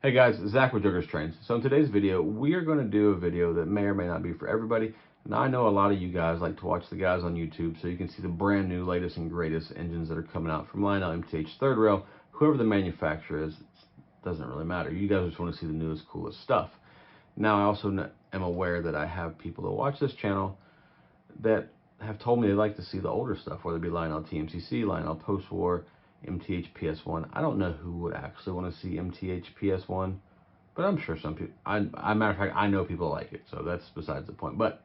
Hey guys, Zach with Joker's Trains. So in today's video, we are going to do a video that may or may not be for everybody. Now I know a lot of you guys like to watch the guys on YouTube so you can see the brand new, latest and greatest engines that are coming out from Lionel, MTH, Third Rail, whoever the manufacturer is, it doesn't really matter. You guys just want to see the newest, coolest stuff. Now I also am aware that I have people that watch this channel that have told me they like to see the older stuff, whether it be Lionel TMCC, Lionel Post-War, MTH PS1. I don't know who would actually want to see MTH PS1, but I'm sure some people, matter of fact, I know people like it, so that's besides the point. But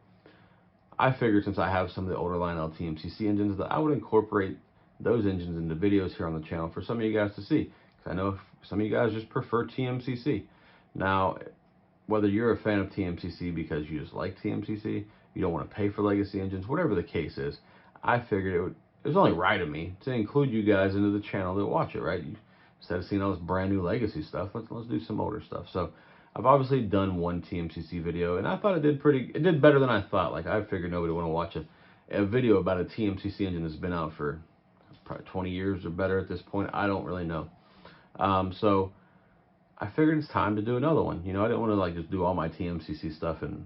I figured since I have some of the older Lionel TMCC engines that I would incorporate those engines into videos here on the channel for some of you guys to see. Because I know some of you guys just prefer TMCC. Now, whether you're a fan of TMCC because you just like TMCC, you don't want to pay for legacy engines, whatever the case is, I figured it was only right of me to include you guys into the channel that watch it, right? Instead of seeing all this brand new legacy stuff, let's do some older stuff. So I've obviously done one TMCC video, and I thought it did better than I thought. Like, I figured nobody would want to watch a video about a TMCC engine that's been out for probably 20 years or better at this point. I don't really know. So I figured it's time to do another one. You know, I didn't want to like just do all my TMCC stuff in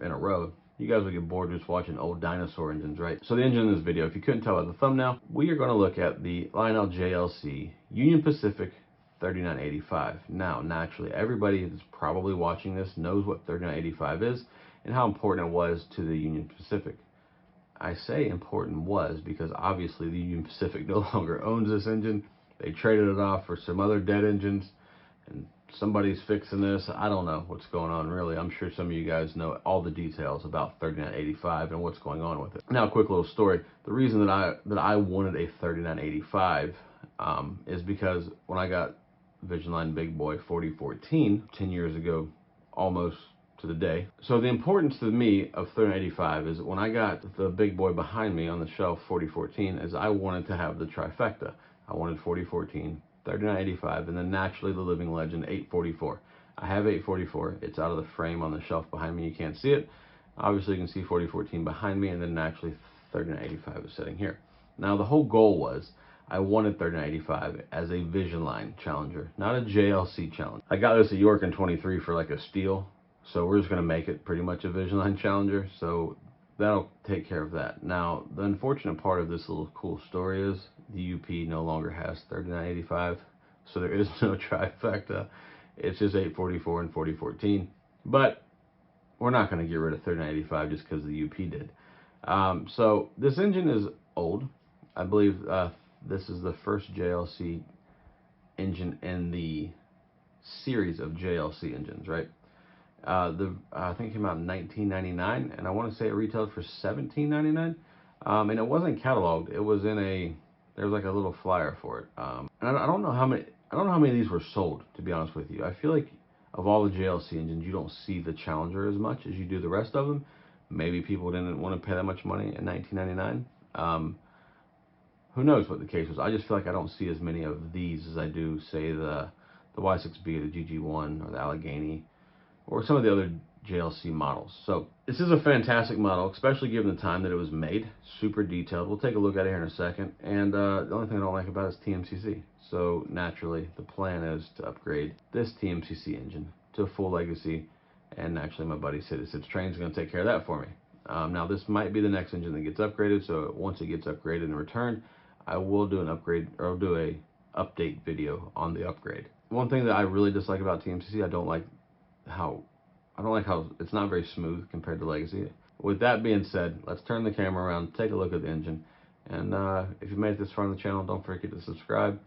a row. You guys will get bored just watching old dinosaur engines, right? So the engine in this video, if you couldn't tell by the thumbnail, we are going to look at the Lionel JLC Union Pacific 3985. Now, naturally, everybody that's probably watching this knows what 3985 is and how important it was to the Union Pacific. I say important was because obviously the Union Pacific no longer owns this engine. They traded it off for some other dead engines, and somebody's fixing this. I don't know what's going on, really. I'm sure some of you guys know all the details about 3985 and what's going on with it. Now, a quick little story. The reason that I wanted a 3985 is because when I got Visionline Big Boy 4014 10 years ago, almost to the day. So the importance to me of 3985 is when I got the big boy behind me on the shelf 4014 is I wanted to have the trifecta. I wanted 4014, 3985, and then naturally the living legend 844. I have 844. It's out of the frame on the shelf behind me. You can't see it. Obviously you can see 4014 behind me, and then naturally 3985 is sitting here. Now the whole goal was I wanted 3985 as a Visionline challenger, not a JLC challenger. I got this at York in 23 for like a steal, so we're just going to make it pretty much a Visionline challenger. So that'll take care of that. Now, the unfortunate part of this little cool story is the UP no longer has 3985, so there is no trifecta. It's just 844 and 4014. But we're not going to get rid of 3985 just because the UP did. So this engine is old. I believe this is the first JLC engine in the series of JLC engines, right? I think it came out in 1999, and I want to say it retailed for $17.99. And it wasn't cataloged. It was in there was like a little flyer for it. And I don't know how many of these were sold, to be honest with you. I feel like of all the JLC engines, you don't see the Challenger as much as you do the rest of them. Maybe people didn't want to pay that much money in 1999. Who knows what the case was? I just feel like I don't see as many of these as I do, say, the Y6B, the GG1, or the Allegheny, or some of the other JLC models. So this is a fantastic model, especially given the time that it was made. Super detailed. We'll take a look at it here in a second. And the only thing I don't like about it is TMCC. So naturally, the plan is to upgrade this TMCC engine to a full legacy. And actually, my buddy Sid Trains is going to take care of that for me. Now, this might be the next engine that gets upgraded. So once it gets upgraded in return, I will do an upgrade, or I'll do a update video on the upgrade. One thing that I really dislike about TMCC, I don't like how it's not very smooth compared to legacy. With that being said, let's turn the camera around, take a look at the engine, and if you made it this far on the channel, don't forget to subscribe,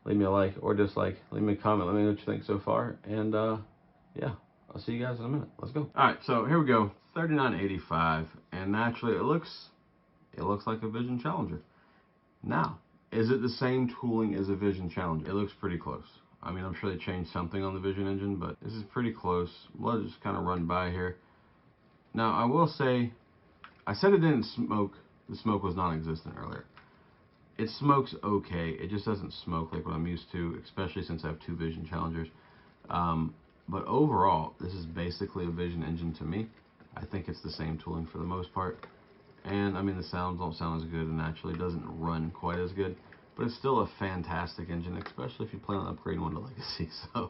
leave me a like or dislike, leave me a comment, let me know what you think so far, and yeah, I'll see you guys in a minute. Let's go. All right, so here we go, 3985, and naturally it looks like a Vision Challenger. Now, is it the same tooling as a Vision Challenger? It looks pretty close. I mean, I'm sure they changed something on the Vision engine, but this is pretty close. Let's just kind of run by here. Now, I will say, I said it didn't smoke. The smoke was non-existent earlier. It smokes okay. It just doesn't smoke like what I'm used to, especially since I have two Vision Challengers. But overall, this is basically a Vision engine to me. I think it's the same tooling for the most part. And, I mean, the sounds don't sound as good, and actually it doesn't run quite as good. But it's still a fantastic engine, especially if you plan on upgrading one to Legacy. So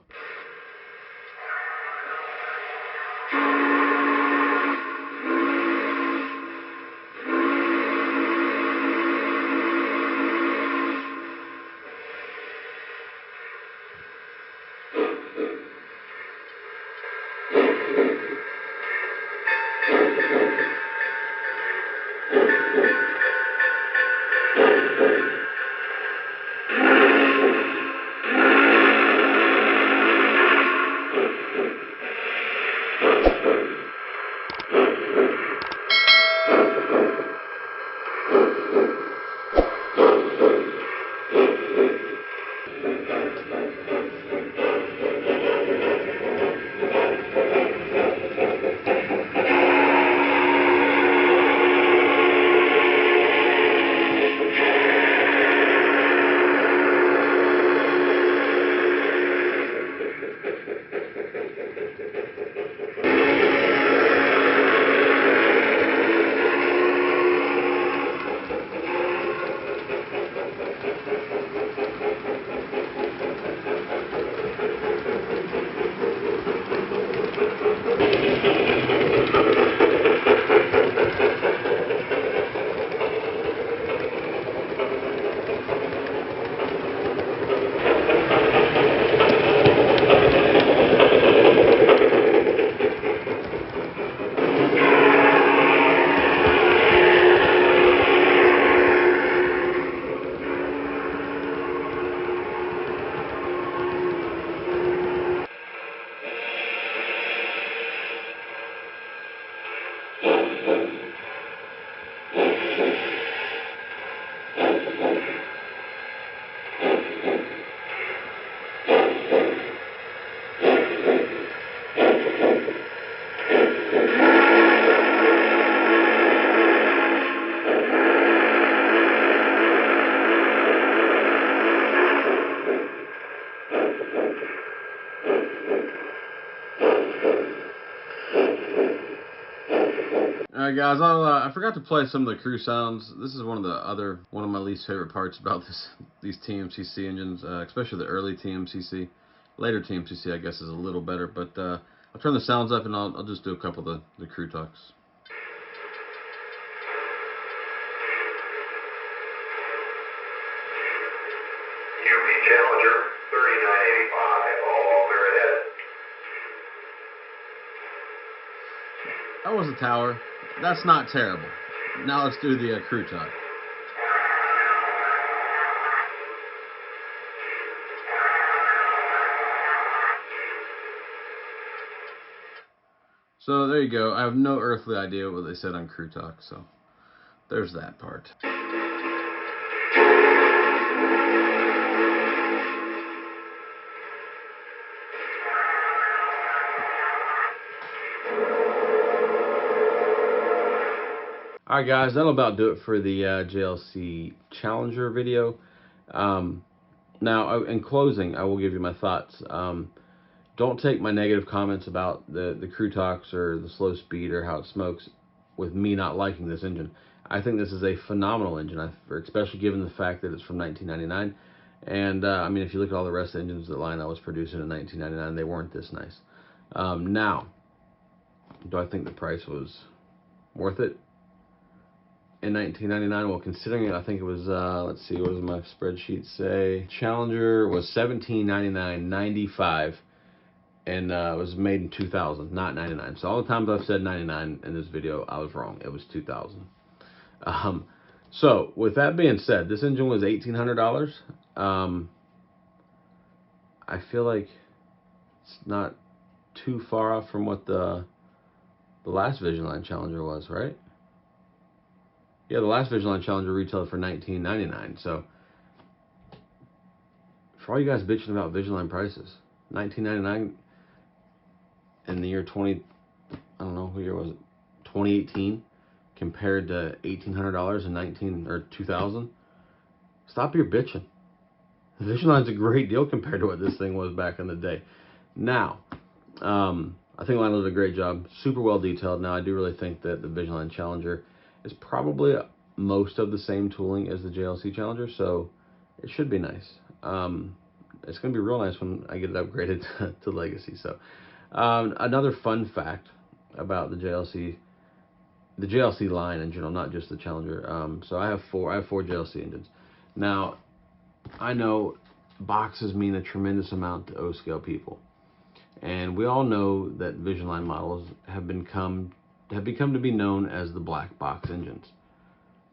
Alright guys, I forgot to play some of the crew sounds. This is one of my least favorite parts about these TMCC engines, especially the early TMCC. Later TMCC I guess is a little better, but I'll turn the sounds up and I'll just do a couple of the crew talks. Challenger 3985, all clear ahead. That was a tower. That's not terrible. Now let's do the crew talk. So there you go. I have no earthly idea what they said on crew talk, so there's that part. Alright guys, that'll about do it for the JLC Challenger video. Now, in closing, I will give you my thoughts. Don't take my negative comments about the crew talks or the slow speed or how it smokes with me not liking this engine. I think this is a phenomenal engine, especially given the fact that it's from 1999. And, I mean, if you look at all the rest of the engines that Lionel was producing in 1999, they weren't this nice. Now, do I think the price was worth it? In 1999, well, considering it, I think it was, let's see, what does my spreadsheet say? Challenger was $1799.95, and it was made in 2000, not 99. So all the times I've said 99 in this video, I was wrong. It was 2000. So with that being said, this engine was $1,800. I feel like it's not too far off from what the last Vision Line Challenger was, right? Yeah, the last Vision Line Challenger retailed for $1999. So, for all you guys bitching about Vision Line prices, $1999 in the year I don't know, what year was it? 2018, compared to $1,800 in 2000. Stop your bitching. The Vision Line's a great deal compared to what this thing was back in the day. Now, I think Lionel did a great job. Super well detailed. Now, I do really think that the Vision Line Challenger is probably most of the same tooling as the JLC Challenger, so it should be nice. It's going to be real nice when I get it upgraded to Legacy. So, another fun fact about the JLC line in general, not just the Challenger. So I have four JLC engines. Now, I know boxes mean a tremendous amount to O-scale people, and we all know that Vision Line models have become to be known as the black box engines.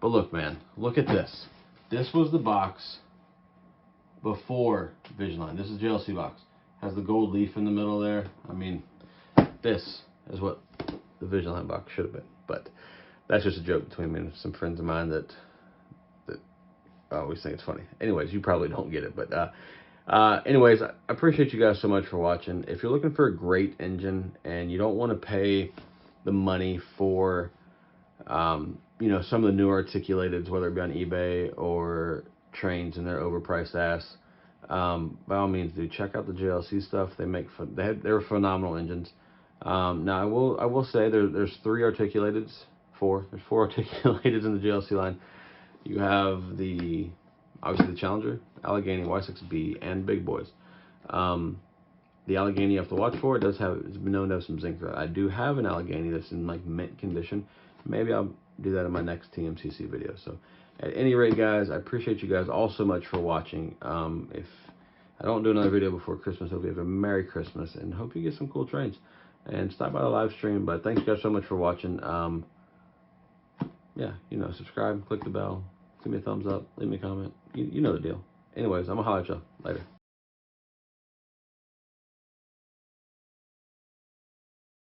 But look, man, look at this. This was the box before Vision Line. This is JLC box. Has the gold leaf in the middle there. I mean, this is what the Vision Line box should have been. But that's just a joke between me and some friends of mine that I always think it's funny. Anyways, you probably don't get it. But anyways, I appreciate you guys so much for watching. If you're looking for a great engine and you don't want to pay the money for, you know, some of the newer articulateds, whether it be on eBay or trains and their overpriced ass, by all means, do check out the JLC stuff. They're phenomenal engines. Now I will say there's There's four articulateds in the JLC line. You have obviously the Challenger, Allegheny, Y6B, and Big Boys. The Allegheny you have to watch for. It's been known to have some zinc thread. I do have an Allegheny that's in like mint condition. Maybe I'll do that in my next TMCC video. So at any rate, guys, I appreciate you guys all so much for watching. If I don't do another video before Christmas, hope you have a Merry Christmas and hope you get some cool trains. And stop by the live stream. But thanks guys so much for watching. Yeah, you know, subscribe, click the bell, give me a thumbs up, leave me a comment. You know the deal. Anyways, I'm gonna holler at y'all later.